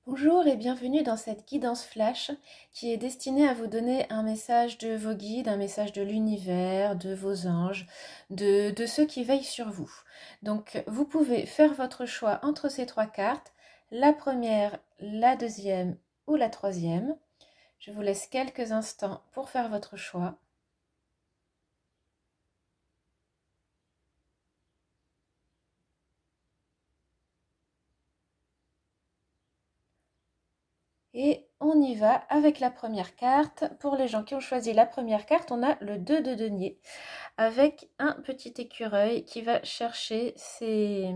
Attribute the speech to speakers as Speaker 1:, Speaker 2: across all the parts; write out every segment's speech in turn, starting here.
Speaker 1: Bonjour et bienvenue dans cette guidance flash qui est destinée à vous donner un message de vos guides, un message de l'univers, de vos anges, de ceux qui veillent sur vous. Donc vous pouvez faire votre choix entre ces trois cartes, la première, la deuxième ou la troisième. Je vous laisse quelques instants pour faire votre choix. Et on y va avec la première carte. Pour les gens qui ont choisi la première carte, on a le 2 de denier avec un petit écureuil qui va chercher ses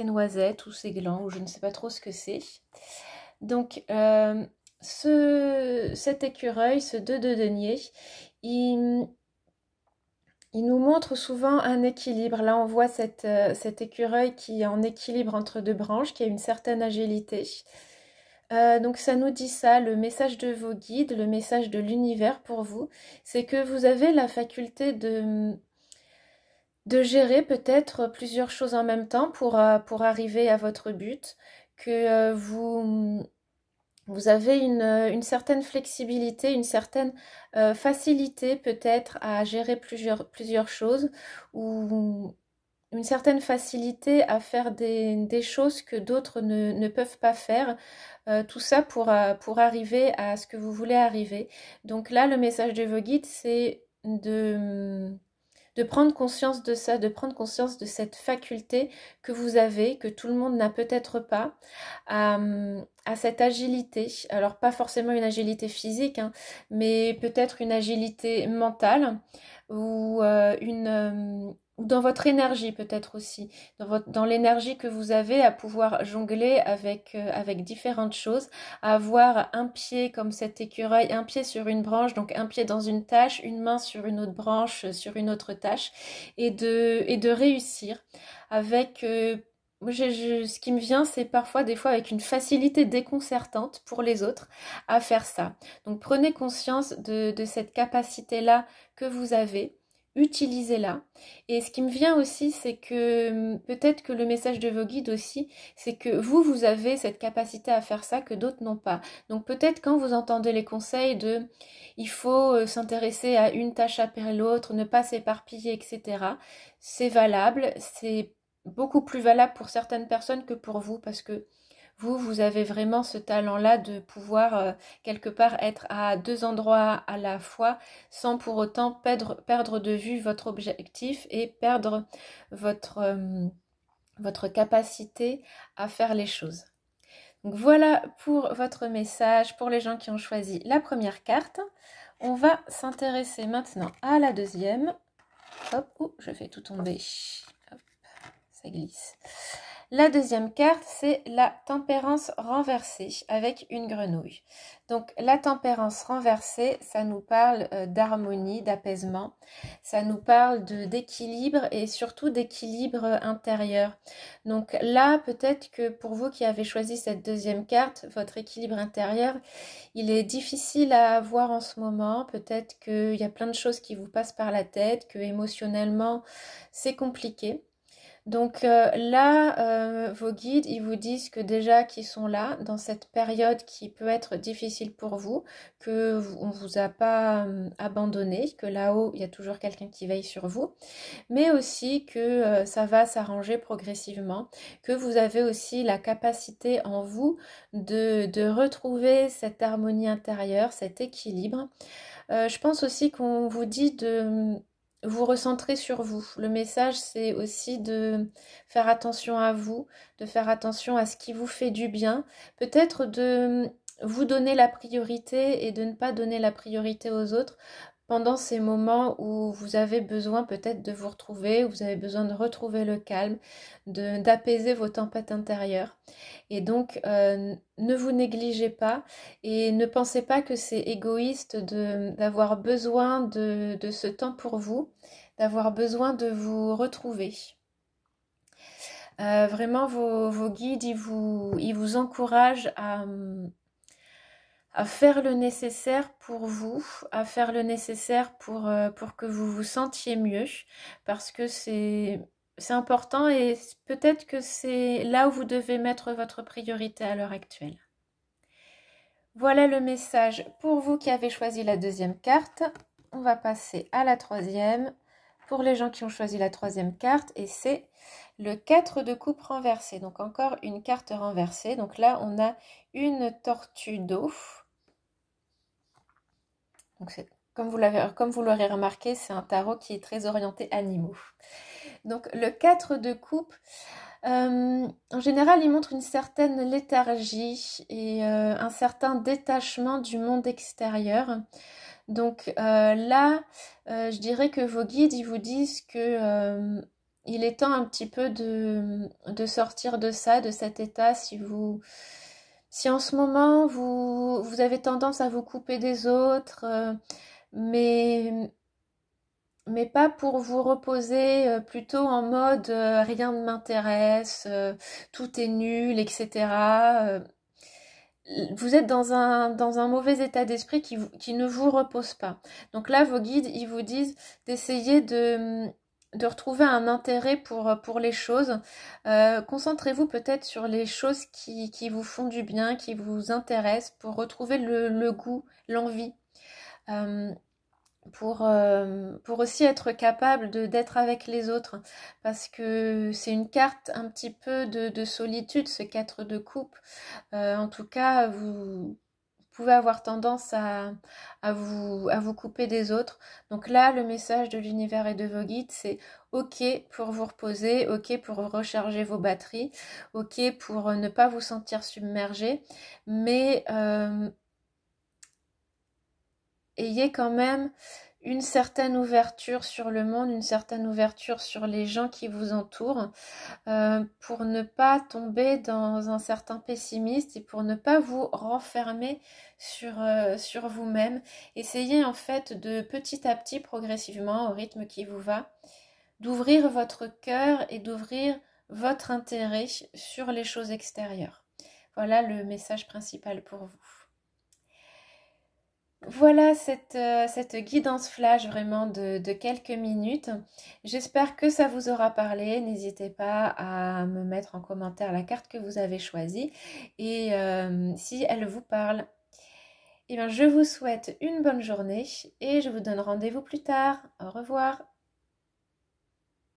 Speaker 1: noisettes ou ses glands, ou je ne sais pas trop ce que c'est. Donc, cet écureuil, ce 2 de denier, il nous montre souvent un équilibre. Là, on voit cet écureuil qui est en équilibre entre deux branches, qui a une certaine agilité. Donc ça nous dit ça, le message de vos guides, le message de l'univers pour vous, c'est que vous avez la faculté de gérer peut-être plusieurs choses en même temps pour arriver à votre but, que vous avez une certaine flexibilité, une certaine facilité peut-être à gérer plusieurs choses, ou une certaine facilité à faire des choses que d'autres ne peuvent pas faire. Tout ça pour arriver à ce que vous voulez arriver. Donc là, le message de vos guides, c'est de prendre conscience de ça, de prendre conscience de cette faculté que vous avez, que tout le monde n'a peut-être pas, à cette agilité. Alors pas forcément une agilité physique, hein, mais peut-être une agilité mentale ou ou dans votre énergie peut-être aussi, dans l'énergie que vous avez à pouvoir jongler avec différentes choses, à avoir un pied comme cet écureuil, un pied sur une branche, donc un pied dans une tâche, une main sur une autre branche, sur une autre tâche, et de réussir avec... ce qui me vient, c'est parfois, des fois, avec une facilité déconcertante pour les autres à faire ça. Donc prenez conscience de cette capacité-là que vous avez. Utilisez-la. Et ce qui me vient aussi, c'est que peut-être que le message de vos guides aussi, c'est que vous avez cette capacité à faire ça que d'autres n'ont pas. Donc peut-être quand vous entendez les conseils de il faut s'intéresser à une tâche après l'autre, ne pas s'éparpiller, etc. C'est valable, c'est beaucoup plus valable pour certaines personnes que pour vous parce que vous avez vraiment ce talent-là de pouvoir quelque part être à deux endroits à la fois sans pour autant perdre de vue votre objectif et perdre votre capacité à faire les choses. Donc voilà pour votre message, pour les gens qui ont choisi la première carte. On va s'intéresser maintenant à la deuxième. Hop, je fais tout tomber. Hop, ça glisse. La deuxième carte, c'est la tempérance renversée avec une grenouille. Donc la tempérance renversée, ça nous parle d'harmonie, d'apaisement. Ça nous parle d'équilibre et surtout d'équilibre intérieur. Donc là, peut-être que pour vous qui avez choisi cette deuxième carte, votre équilibre intérieur, il est difficile à avoir en ce moment. Peut-être qu'il y a plein de choses qui vous passent par la tête, que émotionnellement, c'est compliqué. Donc là, vos guides, ils vous disent que déjà qu'ils sont là dans cette période qui peut être difficile pour vous, que on vous a pas abandonné, que là-haut, il y a toujours quelqu'un qui veille sur vous, mais aussi que ça va s'arranger progressivement, que vous avez aussi la capacité en vous de retrouver cette harmonie intérieure, cet équilibre. Je pense aussi qu'on vous dit de vous recentrer sur vous. Le message, c'est aussi de faire attention à vous, de faire attention à ce qui vous fait du bien. Peut-être de vous donner la priorité et de ne pas donner la priorité aux autres pendant ces moments où vous avez besoin peut-être de vous retrouver, où vous avez besoin de retrouver le calme, d'apaiser vos tempêtes intérieures. Et donc, ne vous négligez pas et ne pensez pas que c'est égoïste d'avoir besoin de ce temps pour vous, d'avoir besoin de vous retrouver. Vraiment, vos guides, ils vous encouragent à faire le nécessaire pour vous, à faire le nécessaire pour que vous vous sentiez mieux, parce que c'est important et peut-être que c'est là où vous devez mettre votre priorité à l'heure actuelle. Voilà le message pour vous qui avez choisi la deuxième carte. On va passer à la troisième. Pour les gens qui ont choisi la troisième carte, et c'est le 4 de coupe renversé. Donc encore une carte renversée. Donc là, on a une tortue d'eau. Donc comme vous l'aurez remarqué, c'est un tarot qui est très orienté animaux. Donc le 4 de coupe, en général, il montre une certaine léthargie et un certain détachement du monde extérieur. Donc là, je dirais que vos guides, ils vous disent que il est temps un petit peu de sortir de ça, de cet état. Si en ce moment, vous avez tendance à vous couper des autres, mais pas pour vous reposer, plutôt en mode rien ne m'intéresse, tout est nul, etc. Vous êtes dans un mauvais état d'esprit qui ne vous repose pas. Donc là, vos guides, ils vous disent d'essayer de retrouver un intérêt pour les choses. Concentrez-vous peut-être sur les choses qui vous font du bien, qui vous intéressent, pour retrouver le goût, l'envie. Pour aussi être capable d'être avec les autres, parce que c'est une carte un petit peu de solitude, ce 4 de coupe. En tout cas, vous pouvez avoir tendance à vous couper des autres. Donc là, le message de l'univers et de vos guides, c'est OK pour vous reposer, OK pour recharger vos batteries, OK pour ne pas vous sentir submergé, mais ayez quand même une certaine ouverture sur le monde, une certaine ouverture sur les gens qui vous entourent, pour ne pas tomber dans un certain pessimisme et pour ne pas vous renfermer sur vous-même. Essayez en fait de petit à petit, progressivement, au rythme qui vous va, d'ouvrir votre cœur et d'ouvrir votre intérêt sur les choses extérieures. Voilà le message principal pour vous. Voilà cette guidance flash vraiment de quelques minutes. J'espère que ça vous aura parlé. N'hésitez pas à me mettre en commentaire la carte que vous avez choisie et si elle vous parle. Eh bien, je vous souhaite une bonne journée et je vous donne rendez-vous plus tard. Au revoir.